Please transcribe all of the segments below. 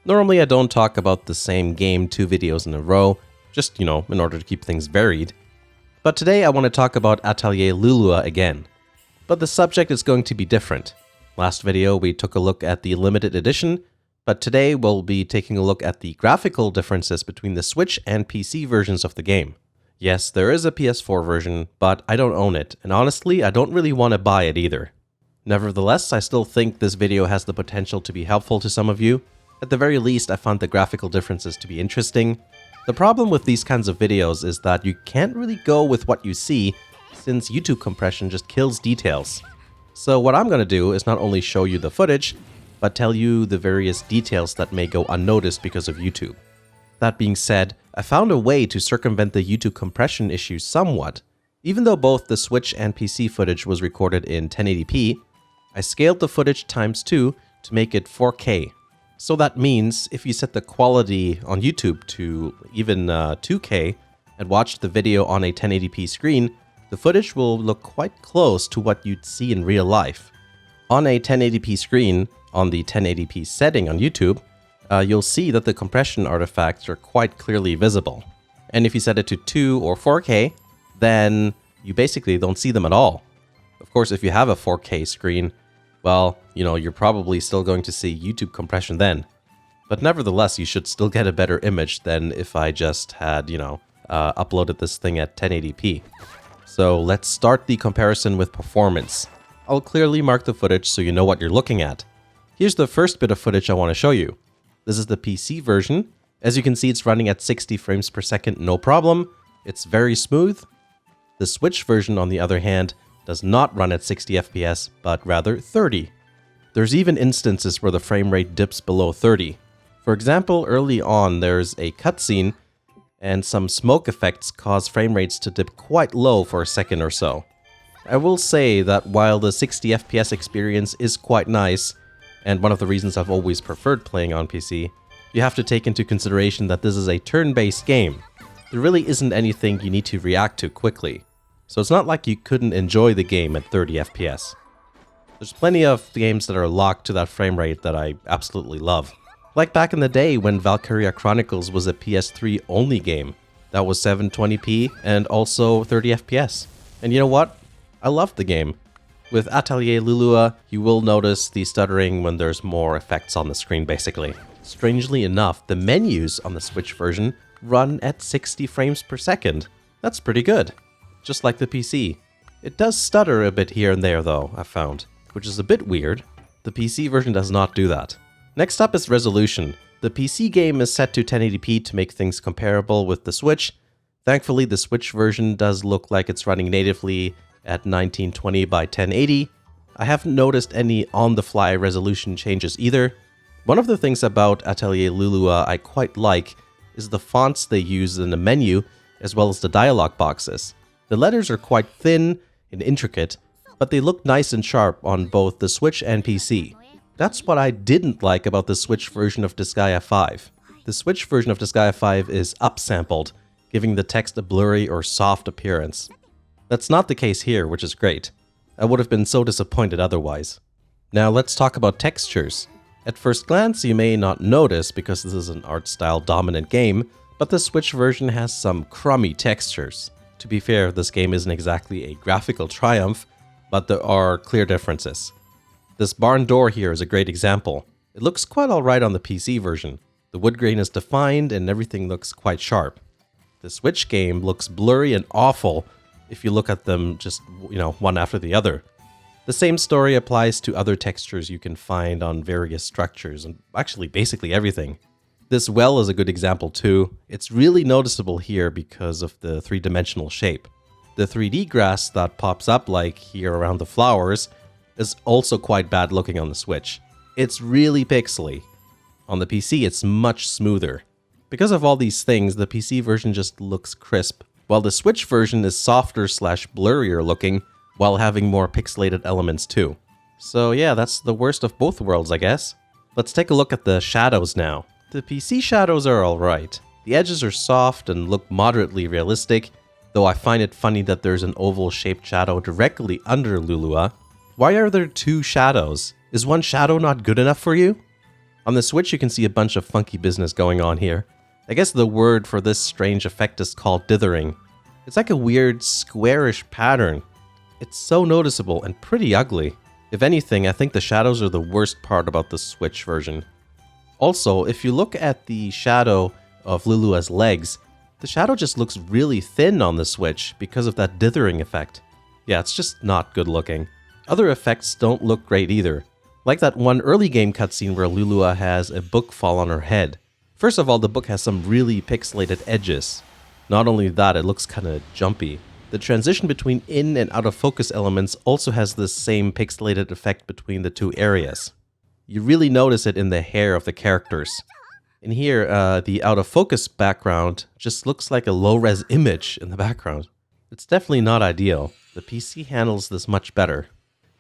Normally I don't talk about the same game 2 videos in a row, just, in order to keep things varied. But today I want to talk about Atelier Lulua again. But the subject is going to be different. Last video we took a look at the limited edition, but today we'll be taking a look at the graphical differences between the Switch and PC versions of the game. Yes, there is a PS4 version, but I don't own it, and honestly, I don't really want to buy it either. Nevertheless, I still think this video has the potential to be helpful to some of you. At the very least, I found the graphical differences to be interesting. The problem with these kinds of videos is that you can't really go with what you see, since YouTube compression just kills details. So what I'm going to do is not only show you the footage, but tell you the various details that may go unnoticed because of YouTube. That being said, I found a way to circumvent the YouTube compression issue somewhat. Even though both the Switch and PC footage was recorded in 1080p, I scaled the footage times 2 to make it 4K. So that means if you set the quality on YouTube to even 2K and watch the video on a 1080p screen, the footage will look quite close to what you'd see in real life. On a 1080p screen, on the 1080p setting on YouTube, you'll see that the compression artifacts are quite clearly visible. And if you set it to 2 or 4K, then you basically don't see them at all. Of course, if you have a 4K screen, well, you're probably still going to see YouTube compression then. But nevertheless, you should still get a better image than if I just had, uploaded this thing at 1080p. So let's start the comparison with performance. I'll clearly mark the footage so you know what you're looking at. Here's the first bit of footage I want to show you. This is the PC version. As you can see, it's running at 60 frames per second, no problem. It's very smooth. The Switch version, on the other hand, does not run at 60 FPS, but rather 30. There's even instances where the frame rate dips below 30. For example, early on, there's a cutscene, and some smoke effects cause frame rates to dip quite low for a second or so. I will say that while the 60 FPS experience is quite nice, and one of the reasons I've always preferred playing on PC, you have to take into consideration that this is a turn-based game. There really isn't anything you need to react to quickly, so it's not like you couldn't enjoy the game at 30 FPS. There's plenty of games that are locked to that frame rate that I absolutely love. Like back in the day when Valkyria Chronicles was a PS3 only game. That was 720p and also 30 FPS. And you know what? I loved the game. With Atelier Lulua, you will notice the stuttering when there's more effects on the screen basically. Strangely enough, the menus on the Switch version run at 60 frames per second. That's pretty good. Just like the PC. It does stutter a bit here and there though, I've found, which is a bit weird. The PC version does not do that. Next up is resolution. The PC game is set to 1080p to make things comparable with the Switch. Thankfully, the Switch version does look like it's running natively at 1920 by 1080. I haven't noticed any on-the-fly resolution changes either. One of the things about Atelier Lulua I quite like is the fonts they use in the menu, as well as the dialog boxes. The letters are quite thin and intricate, but they look nice and sharp on both the Switch and PC. That's what I didn't like about the Switch version of Disgaea 5. The Switch version of Disgaea 5 is upsampled, giving the text a blurry or soft appearance. That's not the case here, which is great. I would have been so disappointed otherwise. Now let's talk about textures. At first glance, you may not notice because this is an art style dominant game, but the Switch version has some crummy textures. To be fair, this game isn't exactly a graphical triumph, but there are clear differences. This barn door here is a great example. It looks quite alright on the PC version. The wood grain is defined and everything looks quite sharp. The Switch game looks blurry and awful if you look at them just, one after the other. The same story applies to other textures you can find on various structures, and actually basically everything. This well is a good example too. It's really noticeable here because of the three-dimensional shape. The 3D grass that pops up like here around the flowers is also quite bad looking on the Switch. It's really pixely. On the PC, it's much smoother. Because of all these things, the PC version just looks crisp, while the Switch version is softer/blurrier looking, while having more pixelated elements too. So yeah, that's the worst of both worlds, I guess. Let's take a look at the shadows now. The PC shadows are alright. The edges are soft and look moderately realistic, though I find it funny that there's an oval-shaped shadow directly under Lulua. Why are there two shadows? Is one shadow not good enough for you? On the Switch, you can see a bunch of funky business going on here. I guess the word for this strange effect is called dithering. It's like a weird squarish pattern. It's so noticeable and pretty ugly. If anything, I think the shadows are the worst part about the Switch version. Also, if you look at the shadow of Lulua's legs, the shadow just looks really thin on the Switch because of that dithering effect. Yeah, it's just not good looking. Other effects don't look great either. Like that one early game cutscene where Lulua has a book fall on her head. First of all, the book has some really pixelated edges. Not only that, it looks kinda jumpy. The transition between in and out of focus elements also has this same pixelated effect between the two areas. You really notice it in the hair of the characters. In here, the out of focus background just looks like a low-res image in the background. It's definitely not ideal. The PC handles this much better.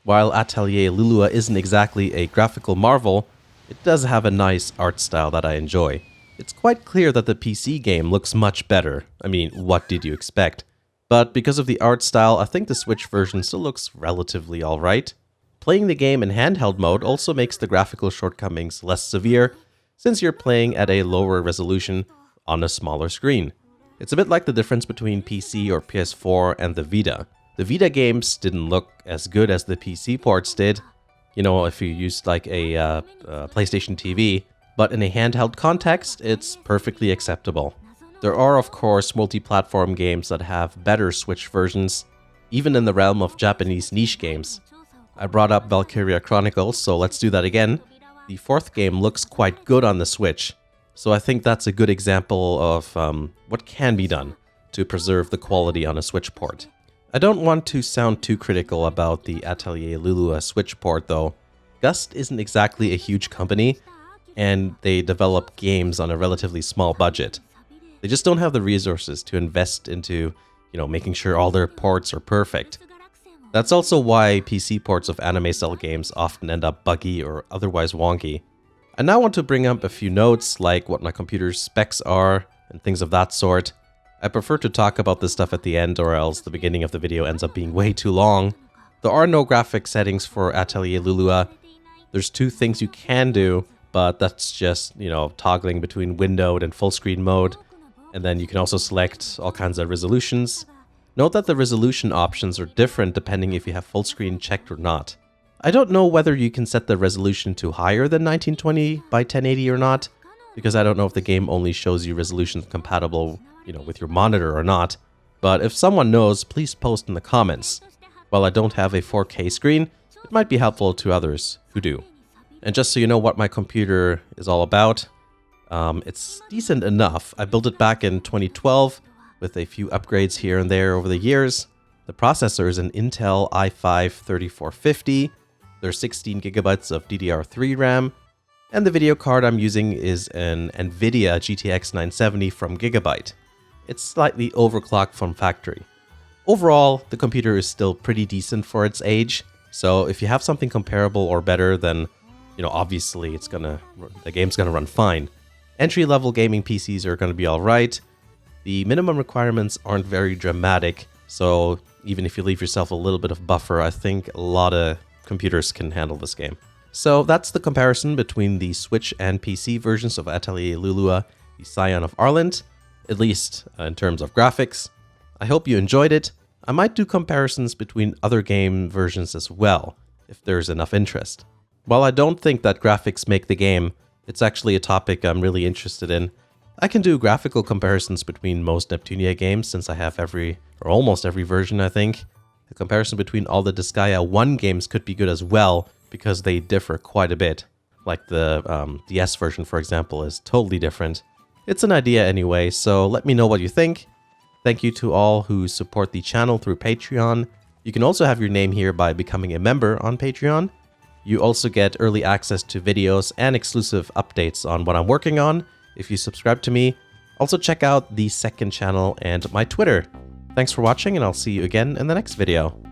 While Atelier Lulua isn't exactly a graphical marvel, it does have a nice art style that I enjoy. It's quite clear that the PC game looks much better. I mean, what did you expect? But because of the art style, I think the Switch version still looks relatively alright. Playing the game in handheld mode also makes the graphical shortcomings less severe, since you're playing at a lower resolution on a smaller screen. It's a bit like the difference between PC or PS4 and the Vita. The Vita games didn't look as good as the PC ports did, you know, if you used like a PlayStation TV, but in a handheld context, it's perfectly acceptable. There are, of course, multi-platform games that have better Switch versions, even in the realm of Japanese niche games. I brought up Valkyria Chronicles, so let's do that again. The fourth game looks quite good on the Switch, so I think that's a good example of what can be done to preserve the quality on a Switch port. I don't want to sound too critical about the Atelier Lulua Switch port though. Gust isn't exactly a huge company, and they develop games on a relatively small budget. They just don't have the resources to invest into, making sure all their ports are perfect. That's also why PC ports of anime-style games often end up buggy or otherwise wonky. I now want to bring up a few notes, like what my computer's specs are, and things of that sort. I prefer to talk about this stuff at the end, or else the beginning of the video ends up being way too long. There are no graphic settings for Atelier Lulua. There's two things you can do, but that's just, toggling between windowed and full screen mode. And then you can also select all kinds of resolutions. Note that the resolution options are different depending if you have full screen checked or not. I don't know whether you can set the resolution to higher than 1920 by 1080 or not, because I don't know if the game only shows you resolutions compatible, with your monitor or not. But if someone knows, please post in the comments. While I don't have a 4K screen, it might be helpful to others who do. And just so you know what my computer is all about, it's decent enough. I built it back in 2012 with a few upgrades here and there over the years. The processor is an Intel i5-3450. There's 16 gigabytes of DDR3 RAM. And the video card I'm using is an NVIDIA GTX 970 from Gigabyte. It's slightly overclocked from factory. Overall, the computer is still pretty decent for its age. So if you have something comparable or better, then obviously the game's gonna run fine. Entry-level gaming PCs are gonna be alright. The minimum requirements aren't very dramatic, so even if you leave yourself a little bit of buffer, I think a lot of computers can handle this game. So that's the comparison between the Switch and PC versions of Atelier Lulua, the Scion of Arland, at least in terms of graphics. I hope you enjoyed it. I might do comparisons between other game versions as well, if there's enough interest. While I don't think that graphics make the game, it's actually a topic I'm really interested in. I can do graphical comparisons between most Neptunia games since I have almost every version, I think. The comparison between all the Disgaea 1 games could be good as well, because they differ quite a bit. Like the DS version, for example, is totally different. It's an idea anyway, so let me know what you think. Thank you to all who support the channel through Patreon. You can also have your name here by becoming a member on Patreon. You also get early access to videos and exclusive updates on what I'm working on if you subscribe to me. Also check out the second channel and my Twitter. Thanks for watching, and I'll see you again in the next video.